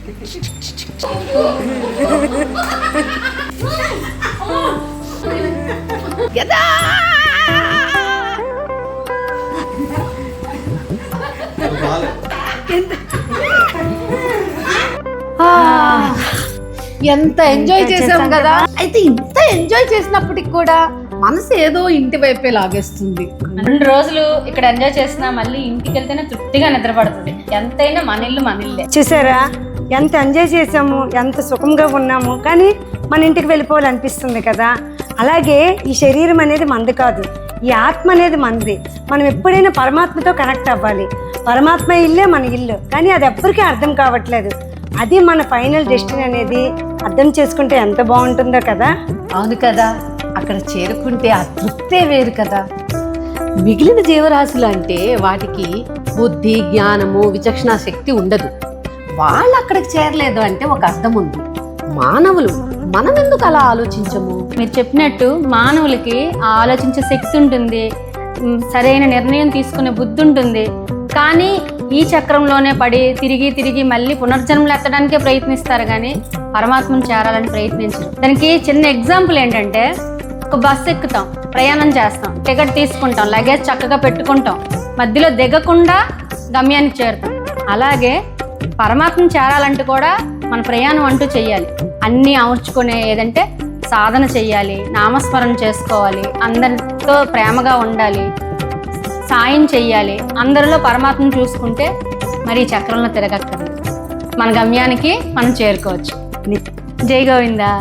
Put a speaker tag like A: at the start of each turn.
A: ఎంత ఎంజాయ్ చేసాం కదా. అయితే ఇంత ఎంజాయ్ చేసినప్పటికి కూడా మనసు ఏదో ఇంటి వైపే లాగేస్తుంది.
B: 2 రోజులు ఇక్కడ ఎంజాయ్ చేసినా మళ్ళీ ఇంటికి వెళ్తేనే తృప్తిగా నిద్రపడుతుంది. ఎంతైనా మన ఇల్లు మన ఇల్లే.
C: చూసారా ఎంత ఎంజాయ్ చేసాము, ఎంత సుఖంగా ఉన్నాము, కానీ మన ఇంటికి వెళ్ళిపోవాలనిపిస్తుంది కదా. అలాగే ఈ శరీరం అనేది మనది కాదు, ఈ ఆత్మ అనేది మనది. మనం ఎప్పుడైనా పరమాత్మతో కనెక్ట్ అవ్వాలి. పరమాత్మ ఇల్లే మన ఇల్లు, కానీ అది ఎవ్వరికీ అర్థం కావట్లేదు. అది మన ఫైనల్ డెస్టినీ అనేది అర్థం చేసుకుంటే ఎంత బాగుంటుందో కదా.
A: అవును కదా, అక్కడ చేరుకుంటే ఆ తృప్తే వేరు కదా. మిగిలిన జీవరాశులు అంటే వాటికి బుద్ధి, జ్ఞానము, విచక్షణ శక్తి ఉండదు. వాళ్ళు అక్కడికి చేరలేదు అంటే ఒక అర్థం ఉంది. మానవులు మనం ఎందుకు అలా ఆలోచించము?
B: మీరు చెప్పినట్టు మానవులకి ఆలోచించే శక్తి ఉంటుంది, సరైన నిర్ణయం తీసుకునే బుద్ధి ఉంటుంది. కానీ ఈ చక్రంలోనే పడి తిరిగి తిరిగి మళ్ళీ పునర్జన్మలు ఎత్తడానికే ప్రయత్నిస్తారు, కానీ పరమాత్మను చేరాలని ప్రయత్నించరు. దానికి చిన్న ఎగ్జాంపుల్ ఏంటంటే, ఒక బస్సు ఎక్కుతాం, ప్రయాణం చేస్తాం, టికెట్ తీసుకుంటాం, లగేజ్ చక్కగా పెట్టుకుంటాం, మధ్యలో దిగకుండా గమ్యానికి చేరుతాం. అలాగే పరమాత్మను చేరాలంటూ కూడా మన ప్రయాణం అంటూ చెయ్యాలి. అన్నీ అమర్చుకునే ఏదంటే సాధన చెయ్యాలి, నామస్మరణ చేసుకోవాలి, అందరితో ప్రేమగా ఉండాలి, సాయం చెయ్యాలి. అందరిలో పరమాత్మను చూసుకుంటే మరి ఈ చక్రంలో తిరగక్కర్లేదు, మన గమ్యానికి మనం చేరుకోవచ్చు. జై గోవిందా.